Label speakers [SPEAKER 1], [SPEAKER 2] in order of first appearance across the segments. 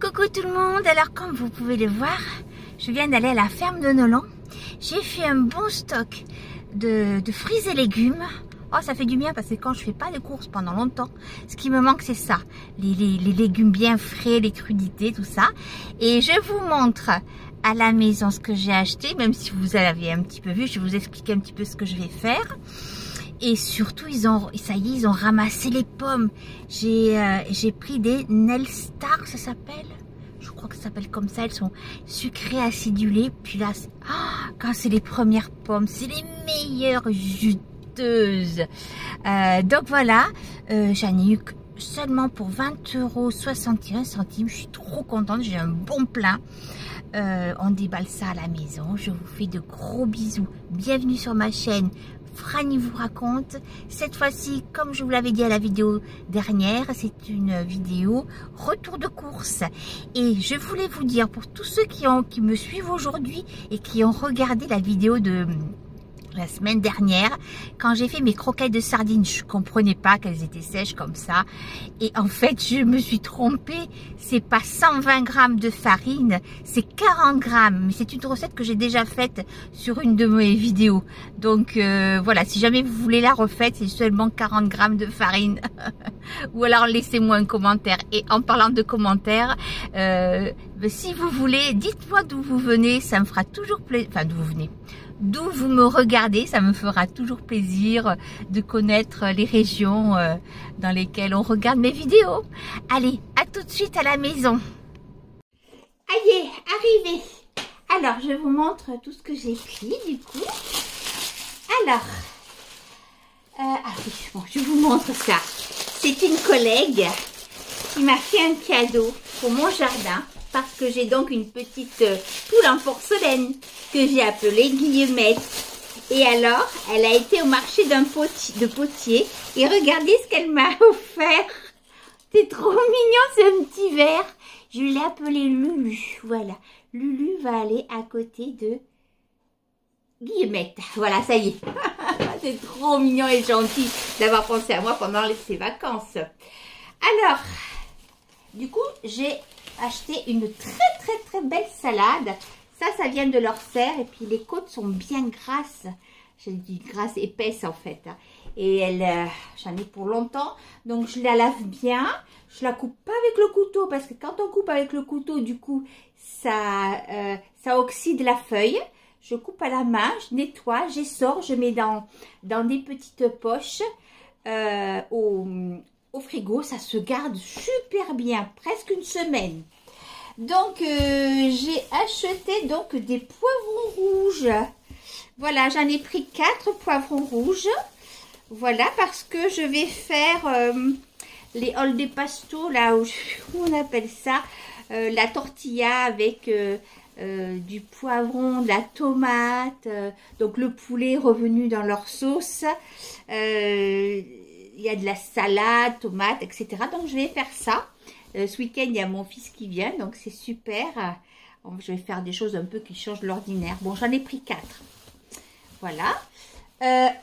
[SPEAKER 1] Coucou tout le monde, alors comme vous pouvez le voir, je viens d'aller à la ferme de Nolan. J'ai fait un bon stock de fruits et légumes. Oh, ça fait du bien parce que quand je fais pas de courses pendant longtemps, ce qui me manque c'est ça, les légumes bien frais, les crudités, tout ça. Et je vous montre à la maison ce que j'ai acheté, même si vous avez un petit peu vu, je vais vous expliquer un petit peu ce que je vais faire. Et surtout, ça y est, ils ont ramassé les pommes. J'ai pris des Nelstar, ça s'appelle. Je crois que ça s'appelle comme ça. Elles sont sucrées, acidulées. Puis là, quand c'est les premières pommes, c'est les meilleures juteuses. Donc voilà, j'en ai eu seulement pour 20,61 €. Je suis trop contente, j'ai un bon plein. On déballe ça à la maison. Je vous fais de gros bisous. Bienvenue sur ma chaîne Franny vous raconte. Cette fois-ci, comme je vous l'avais dit à la vidéo dernière, c'est une vidéo retour de course. Et je voulais vous dire, pour tous ceux qui me suivent aujourd'hui et qui ont regardé la vidéo de la semaine dernière, quand j'ai fait mes croquettes de sardines, je comprenais pas qu'elles étaient sèches comme ça. Et en fait, je me suis trompée. C'est pas 120 grammes de farine, c'est 40 grammes. Mais c'est une recette que j'ai déjà faite sur une de mes vidéos. Donc voilà, si jamais vous voulez la refaite, c'est seulement 40 grammes de farine. Ou alors laissez-moi un commentaire. Et en parlant de commentaires, si vous voulez, dites-moi d'où vous venez, ça me fera toujours plaisir. Enfin, d'où vous venez, d'où vous me regardez, ça me fera toujours plaisir de connaître les régions dans lesquelles on regarde mes vidéos. Allez, à tout de suite à la maison. Allez, arrivé. Alors, je vous montre tout ce que j'ai pris du coup. Alors, oui, bon, je vous montre ça. C'est une collègue qui m'a fait un cadeau pour mon jardin. Parce que j'ai donc une petite poule en porcelaine que j'ai appelée Guillemette. Et alors, elle a été au marché de potier. Et regardez ce qu'elle m'a offert. C'est trop mignon, c'est un petit verre. Je l'ai appelé Lulu. Voilà. Lulu va aller à côté de Guillemette. Voilà, ça y est. C'est trop mignon et gentil d'avoir pensé à moi pendant ces vacances. Alors, du coup, j'ai acheté une très belle salade. Ça vient de leur serre. Et puis les côtes sont bien grasses. J'ai dit grasses, épaisses en fait. Et j'en ai pour longtemps. Donc je la lave bien. Je la coupe pas avec le couteau. Parce que quand on coupe avec le couteau, du coup, ça oxyde la feuille. Je coupe à la main, je nettoie, j'essore, je mets dans des petites poches au frigo. Ça se garde super bien, presque une semaine. Donc j'ai acheté donc des poivrons rouges. Voilà, j'en ai pris 4 poivrons rouges. Voilà, parce que je vais faire les ol de pasto, là où on appelle ça, la tortilla avec du poivron, de la tomate, donc le poulet revenu dans leur sauce. Il y a de la salade, tomate, etc. Donc je vais faire ça. Ce week-end, il y a mon fils qui vient, donc c'est super. Je vais faire des choses un peu qui changent de l'ordinaire. Bon, j'en ai pris 4. Voilà.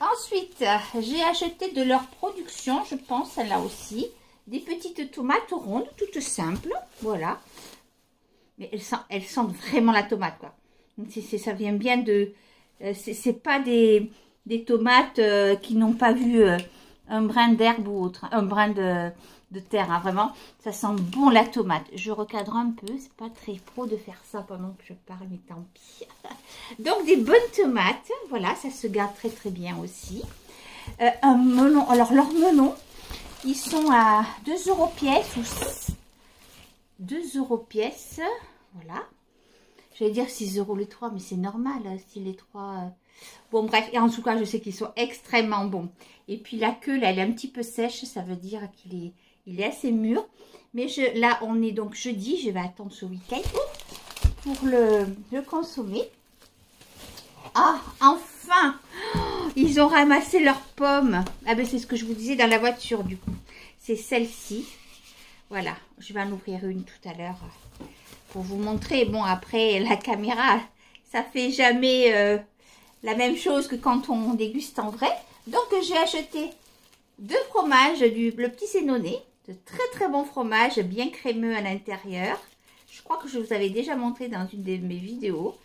[SPEAKER 1] Ensuite, j'ai acheté de leur production, je pense, celle-là aussi, des petites tomates rondes, toutes simples. Voilà. Mais elles sentent vraiment la tomate, quoi. Donc, ça vient bien de... c'est pas des tomates qui n'ont pas vu un brin d'herbe ou autre, un brin de terre, hein, vraiment. Ça sent bon la tomate. Je recadre un peu, c'est pas très pro de faire ça pendant que je parle, mais tant pis. Donc, des bonnes tomates. Voilà, ça se garde très bien aussi. Un melon. Alors, leurs melons, ils sont à 2 € pièce ou 2 € pièce, voilà. J'allais dire 6 € les 3, mais c'est normal si les 3... Bon, bref, et en tout cas, je sais qu'ils sont extrêmement bons. Et puis la queue, là, elle est un petit peu sèche, ça veut dire qu'il est assez mûr. Mais là, on est donc jeudi, je vais attendre ce week-end pour le consommer. Ah, enfin, ils ont ramassé leurs pommes. Ah ben, c'est ce que je vous disais dans la voiture, du coup. C'est celle-ci. Voilà, je vais en ouvrir une tout à l'heure pour vous montrer. Bon, après, la caméra, ça fait jamais la même chose que quand on déguste en vrai. Donc, j'ai acheté 2 fromages, le petit Sénonais, de très bon fromage, bien crémeux à l'intérieur. Je crois que je vous avais déjà montré dans une de mes vidéos.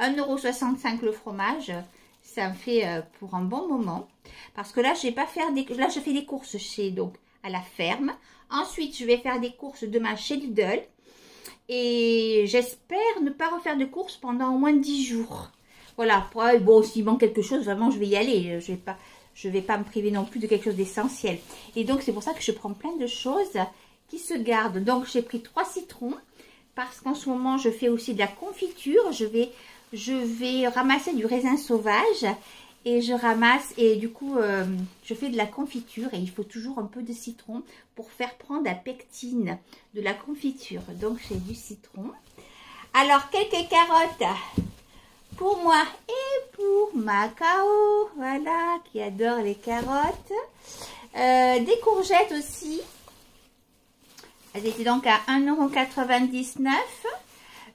[SPEAKER 1] 1,65 € le fromage. Ça me fait pour un bon moment. Parce que là, je vais pas faire des... Là, je fais des courses chez, donc, à la ferme. Ensuite, je vais faire des courses demain chez Lidl. Et j'espère ne pas refaire de courses pendant au moins 10 jours. Voilà. Bon, s'il manque quelque chose, vraiment, je vais y aller. Je vais pas me priver non plus de quelque chose d'essentiel. Et donc, c'est pour ça que je prends plein de choses qui se gardent. Donc, j'ai pris 3 citrons. Parce qu'en ce moment, je fais aussi de la confiture. Je vais ramasser du raisin sauvage. Et je ramasse, et du coup, je fais de la confiture. Et il faut toujours un peu de citron pour faire prendre la pectine de la confiture. Donc, j'ai du citron. Alors, quelques carottes pour moi et pour Macao. Voilà, qui adore les carottes. Des courgettes aussi. Elles étaient donc à 1,99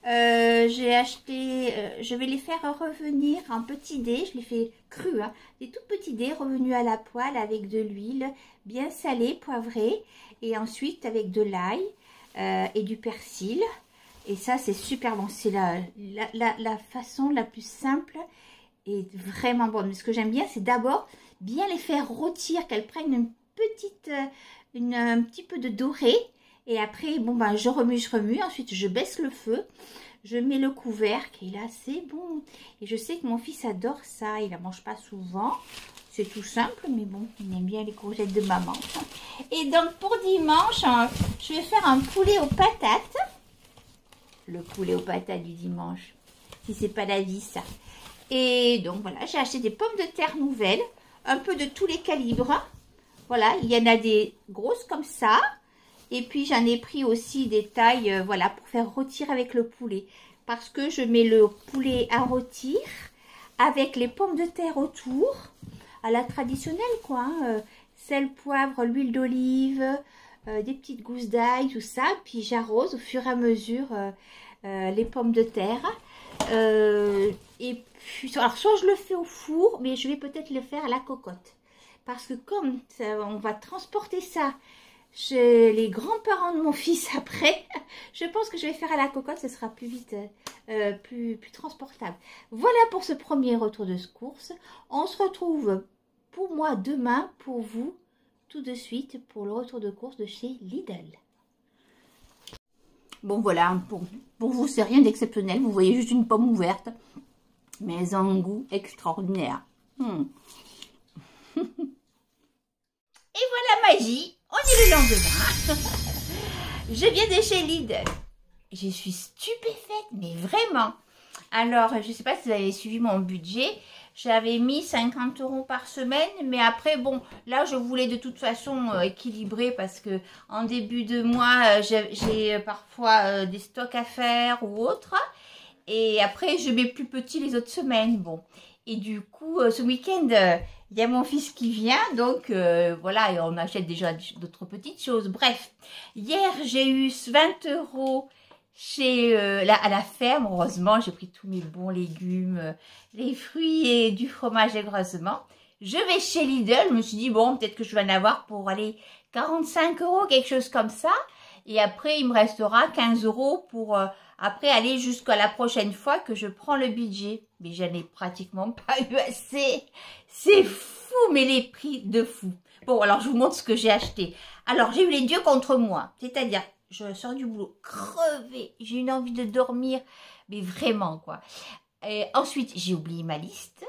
[SPEAKER 1] €. J'ai acheté, je vais les faire revenir en petits dés, je les fais crus, hein, des tout petits dés revenus à la poêle avec de l'huile bien salée, poivrée, et ensuite avec de l'ail et du persil. Et ça, c'est super bon, c'est la façon la plus simple et vraiment bonne. Mais ce que j'aime bien, c'est d'abord bien les faire rôtir, qu'elles prennent un petit peu de doré. Et après, bon, ben, je remue. Ensuite, je baisse le feu. Je mets le couvercle. Et là, c'est bon. Et je sais que mon fils adore ça. Il ne la mange pas souvent. C'est tout simple, mais bon, il aime bien les courgettes de maman. Et donc, pour dimanche, je vais faire un poulet aux patates. Le poulet aux patates du dimanche. Si c'est pas la vie, ça. Et donc, voilà, j'ai acheté des pommes de terre nouvelles. Un peu de tous les calibres. Voilà, il y en a des grosses comme ça. Et puis, j'en ai pris aussi des tailles, voilà, pour faire rôtir avec le poulet. Parce que je mets le poulet à rôtir avec les pommes de terre autour. À la traditionnelle, quoi. Hein, sel, poivre, l'huile d'olive, des petites gousses d'ail, tout ça. Puis, j'arrose au fur et à mesure les pommes de terre. Et puis, alors, soit je le fais au four, mais je vais peut-être le faire à la cocotte. Parce que comme on va transporter ça chez les grands-parents de mon fils après, je pense que je vais faire à la cocotte, ce sera plus vite, plus transportable. Voilà pour ce premier retour de course. On se retrouve pour moi demain, pour vous, tout de suite, pour le retour de course de chez Lidl. Bon voilà, pour vous, c'est rien d'exceptionnel. Vous voyez juste une pomme ouverte, mais un goût extraordinaire. Et voilà magie, on est le lendemain. Je viens de chez Lidl. Je suis stupéfaite, mais vraiment. Alors, je ne sais pas si vous avez suivi mon budget. J'avais mis 50 € par semaine, mais après, bon, là, je voulais de toute façon équilibrer parce que en début de mois, j'ai parfois des stocks à faire ou autre. Et après, je mets plus petit les autres semaines. Bon, et du coup, ce week-end, il y a mon fils qui vient, donc voilà, et on achète déjà d'autres petites choses. Bref, hier, j'ai eu 20 € à la ferme. Heureusement, j'ai pris tous mes bons légumes, les fruits et du fromage aigrement. Je vais chez Lidl, je me suis dit, bon, peut-être que je vais en avoir pour aller 45 €, quelque chose comme ça. Et après, il me restera 15 € pour après aller jusqu'à la prochaine fois que je prends le budget. Mais j'en ai pratiquement pas eu assez. C'est fou, mais les prix de fou. Bon, alors je vous montre ce que j'ai acheté. Alors, j'ai eu les dieux contre moi. C'est-à-dire, je sors du boulot crevée. J'ai une envie de dormir, mais vraiment, quoi. Et ensuite, j'ai oublié ma liste.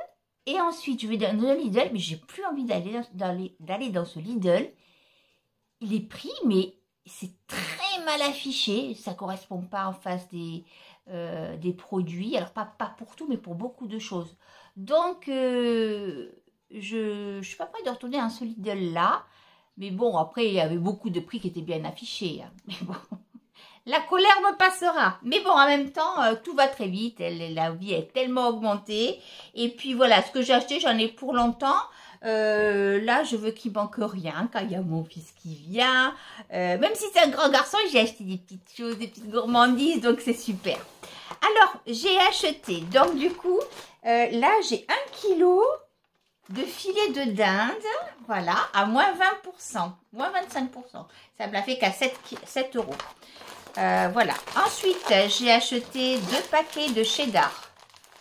[SPEAKER 1] Et ensuite, je vais dans le Lidl, mais j'ai plus envie d'aller dans ce Lidl. Les prix, mais c'est très mal affiché. Ça ne correspond pas en face des produits. Alors, pas pour tout, mais pour beaucoup de choses. Donc, je ne suis pas prête de retourner dans ce Lidl-là. Mais bon, après, il y avait beaucoup de prix qui étaient bien affichés. Hein. Mais bon, la colère me passera. Mais bon, en même temps, tout va très vite. La vie est tellement augmentée. Et puis voilà, ce que j'ai acheté, j'en ai pour longtemps. Là, je veux qu'il manque rien quand il y a mon fils qui vient. Même si c'est un grand garçon, j'ai acheté des petites choses, des petites gourmandises. Donc, c'est super. Alors, j'ai acheté. Donc, du coup, là, j'ai 1 kg de filet de dinde, voilà, à moins 20%, moins 25%. Ça me l'a fait qu'à 7 €. Voilà. Ensuite, j'ai acheté 2 paquets de cheddar.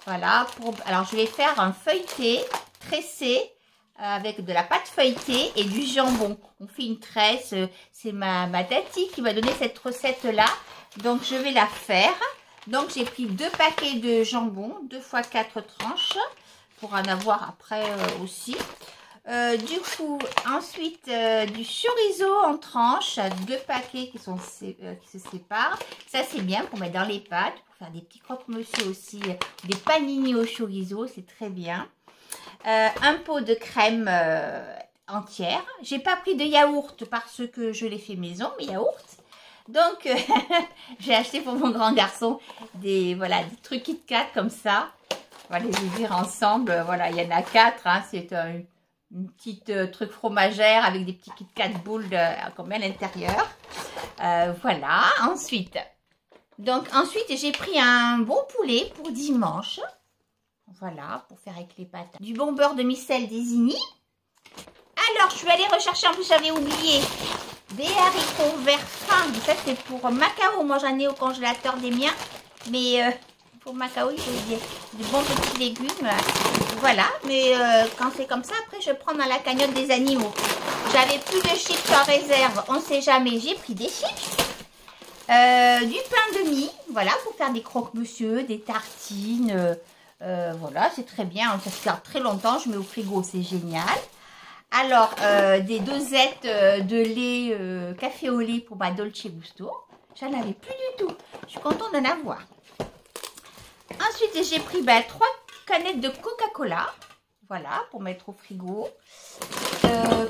[SPEAKER 1] Voilà. Alors, je vais faire un feuilleté tressé avec de la pâte feuilletée et du jambon. On fait une tresse. C'est ma tati qui m'a donné cette recette-là. Donc, je vais la faire. Donc, j'ai pris 2 paquets de jambon, 2 x 4 tranches, pour en avoir après aussi. Du coup, ensuite, du chorizo en tranches, 2 paquets qui se séparent. Ça, c'est bien pour mettre dans les pâtes, pour faire des petits croque-monsieur aussi, des panini au chorizo, c'est très bien. Un pot de crème entière. J'ai pas pris de yaourt parce que je l'ai fait maison, mes yaourts. Donc, j'ai acheté pour mon grand garçon des trucs Kit Kat comme ça. On va les ouvrir ensemble. Voilà, il y en a 4. Hein, c'est une petite truc fromagère avec des petits Kit Kat boules comme à l'intérieur. Voilà. Ensuite, j'ai pris un bon poulet pour dimanche. Voilà, pour faire avec les pâtes. Du bon beurre de micelle d'Isigny. Alors, je suis allée rechercher, en plus j'avais oublié, des haricots verts fins. Ça, c'est pour Macao. Moi, j'en ai au congélateur des miens. Mais pour Macao, il faut dire du bon petit légumes. Voilà, mais quand c'est comme ça, après, je prends dans la cagnotte des animaux. J'avais plus de chips en réserve, on ne sait jamais. J'ai pris des chips. Du pain de mie, voilà, pour faire des croque-monsieur, des tartines. Voilà, c'est très bien. Ça se garde très longtemps. Je mets au frigo, c'est génial. Alors, des dosettes de lait café au lait pour ma Dolce Gusto. J'en avais plus du tout. Je suis contente d'en avoir. Ensuite, j'ai pris 3 canettes de Coca-Cola. Voilà, pour mettre au frigo.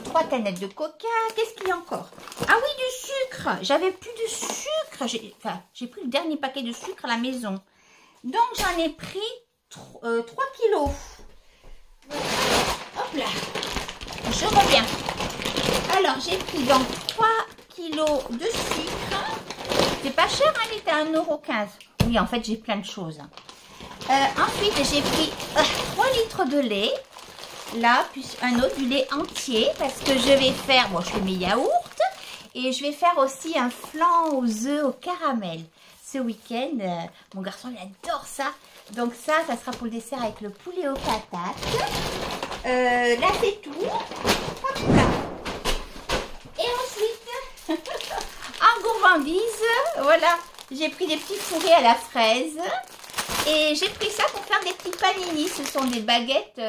[SPEAKER 1] 3 canettes de Coca. Qu'est-ce qu'il y a encore? Ah oui, du sucre. J'avais plus de sucre. J'ai pris le dernier paquet de sucre à la maison. Donc, j'en ai pris 3 kilos. Hop là. Je reviens. Alors, j'ai pris donc 3 kilos de sucre. C'est pas cher, hein, il était à 1,15 €. Oui, en fait, j'ai plein de choses. Ensuite, j'ai pris 3 litres de lait. Là, puis un autre, du lait entier. Parce que je vais faire, bon, je fais mes yaourts. Et je vais faire aussi un flan aux œufs au caramel. Ce week-end, mon garçon, il adore ça. Donc ça sera pour le dessert avec le poulet aux patates. Là, c'est tout. Hop là. Et ensuite, en gourmandise, voilà, j'ai pris des petits fourrés à la fraise. Et j'ai pris ça pour faire des petits panini. Ce sont des baguettes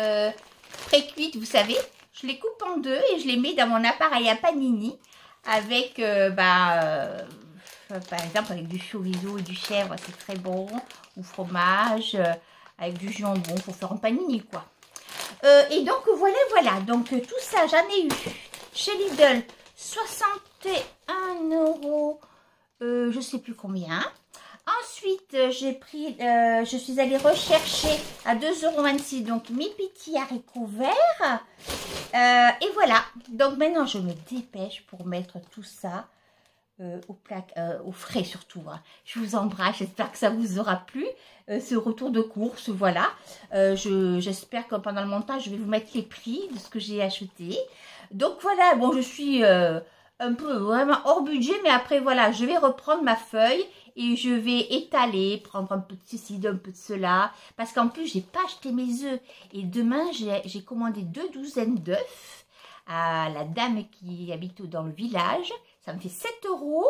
[SPEAKER 1] pré-cuites, vous savez. Je les coupe en 2 et je les mets dans mon appareil à panini avec, par exemple, avec du chorizo et du chèvre, c'est très bon. Ou fromage, avec du jambon pour faire un panini, quoi. Et donc, voilà. Donc, tout ça, j'en ai eu chez Lidl, 61 €, je sais plus combien. Ensuite, j'ai pris, je suis allée rechercher à 2,26 €, donc mes petits haricots verts. Et voilà. Donc, maintenant, je me dépêche pour mettre tout ça au frais surtout. Hein. Je vous embrasse, j'espère que ça vous aura plu, ce retour de course, voilà. J'espère que pendant le montage, je vais vous mettre les prix de ce que j'ai acheté. Donc voilà, bon, je suis un peu vraiment hors budget, mais après, voilà, je vais reprendre ma feuille et je vais étaler, prendre un peu de ceci, un peu de cela, parce qu'en plus, j'ai pas acheté mes œufs. Et demain, j'ai commandé 2 douzaines d'œufs à la dame qui habite dans le village. Ça me fait 7 €.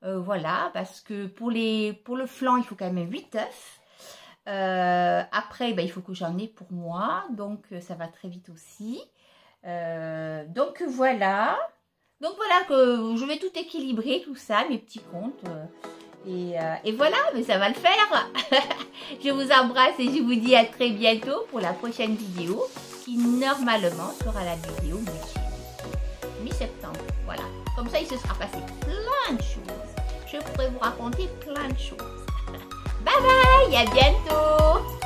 [SPEAKER 1] Voilà, parce que pour le flan, il faut quand même 8 œufs. Après, il faut que j'en ai pour moi. Donc, ça va très vite aussi. Donc, voilà. Donc, voilà que je vais tout équilibrer, tout ça, mes petits comptes. Et voilà, mais ça va le faire. Je vous embrasse et je vous dis à très bientôt pour la prochaine vidéo qui, normalement, sera la vidéo mi-septembre. Voilà. Comme ça, il se sera passé plein de choses. Je pourrais vous raconter plein de choses. Bye bye, à bientôt.